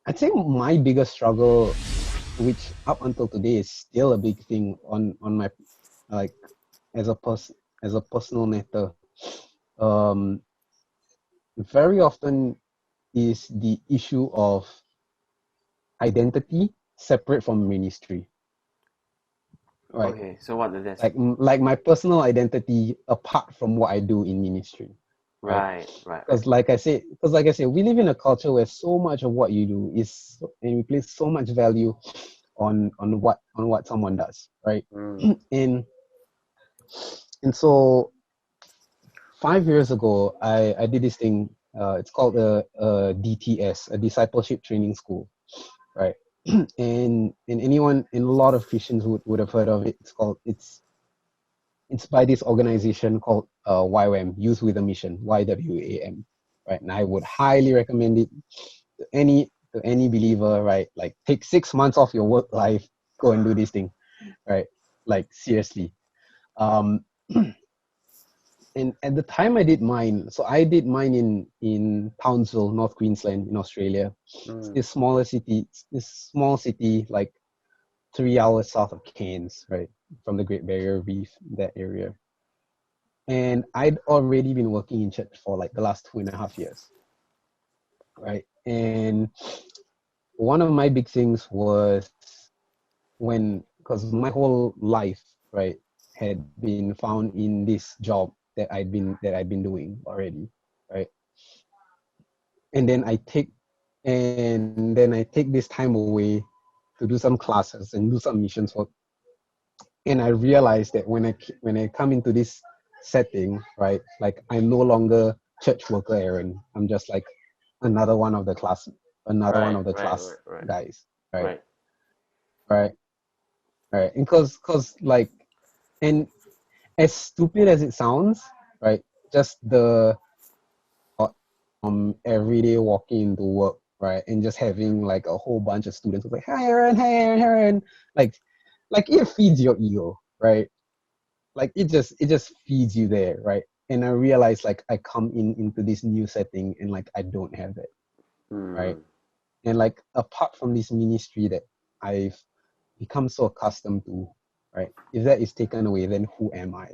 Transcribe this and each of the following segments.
I'd say my biggest struggle, which up until today is still a big thing on my, like, as a as a personal matter. Um, very often is the issue of identity separate from ministry, right? Okay, so what is this? Like my personal identity apart from what I do in ministry, right? Right, right, right. Because like I said, we live in a culture where so much of what you do is, and we place so much value on what someone does, right? Mm. and and so 5 years ago, I did this thing. It's called a DTS, a discipleship training school, right? And anyone, and a lot of Christians would have heard of it. It's by this organization called YWAM, Youth with a Mission, YWAM, right? And I would highly recommend it to any believer, right? Like, take 6 months off your work life, go and do this thing, right? Like, seriously. Um, and at the time I did mine, so I did mine in Townsville, North Queensland, in Australia. It's Mm. this smaller city, this small city, like 3 hours south of Cairns, right, from the Great Barrier Reef, that area. And I'd already been working in church for like the last 2.5 years, right? And one of my big things was, because my whole life, right, had been found in this job that I'd been doing already, right? And then I take this time away to do some classes and do some missions work. And I realized that when I come into this setting, right, like, I'm no longer church worker Aaron. I'm just like another one Right, of the right, class right, right, guys, right, right. right, right. And cause like, and as stupid as it sounds, right, just the every day walking into work, right, and just having like a whole bunch of students who's like, hi Aaron, hi Aaron, hi Aaron, like like it feeds your ego, right? Like, it just feeds you there, right? And I realized, like, I come into this new setting and like I don't have that, right? Mm. And like, apart from this ministry that I've become so accustomed to, right? If that is taken away, then who am I,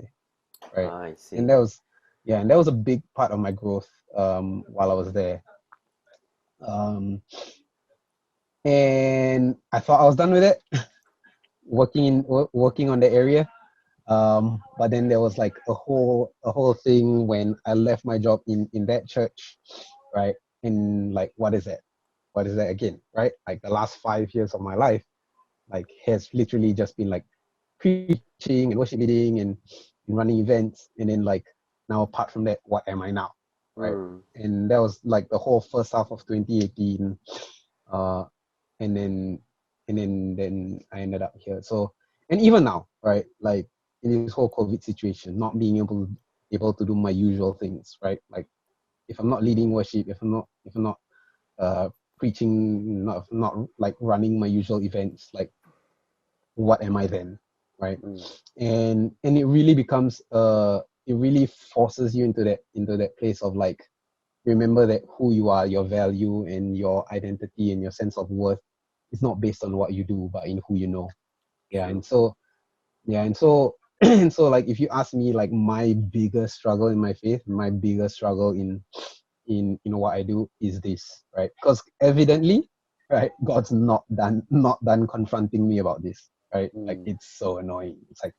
right? I And see. that was, yeah, and that was a big part of my growth while I was there. Um, and I thought I was done with it, working on the area. But then there was like a whole thing when I left my job in that church, right? And like, what is that? What is that again, right? Like, the last 5 years of my life, like, has literally just been like preaching and worship leading and running events. And then, like, now apart from that, what am I now, right? Mm. And that was like the whole first half of 2018. Uh, and then I ended up here. So, and even now, right? Like, in this whole COVID situation, not being able to do my usual things, right? Like, if I'm not leading worship, if I'm not uh preaching, not like running my usual events, like, what am I then, right? Mm. And it really forces you into that place of like, remember that who you are, your value and your identity and your sense of worth is not based on what you do, but in who you know. Yeah, True. and so yeah, and so and so, like, if you ask me, like, my biggest struggle in my faith, my biggest struggle in what I do is this, right? Because evidently, right, God's not done confronting me about this, right? Like, Mm. it's so annoying. It's like,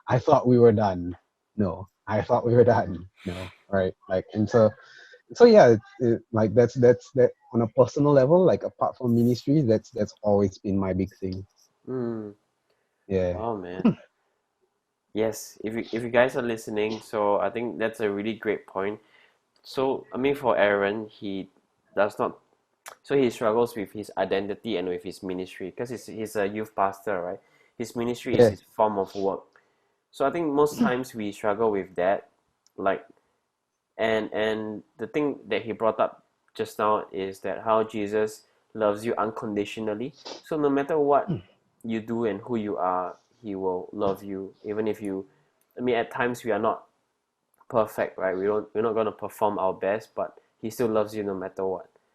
I thought we were done. No, I thought we were done. No, right? Like, and so yeah, like, that's that on a personal level, like, apart from ministry, that's always been my big thing. Mm. Yeah. Wow, man. Yes, if you guys are listening, so I think that's a really great point. So, I mean, for Aaron, he does not, so he struggles with his identity and with his ministry because he's a youth pastor, right? His ministry is Yeah. his form of work. So I think most times we struggle with that, like, and the thing that he brought up just now is that how Jesus loves you unconditionally. So no matter what you do and who you are, he will love you, even if you, I mean, at times we are not perfect, right? We're not going to perform our best, but he still loves you no matter what.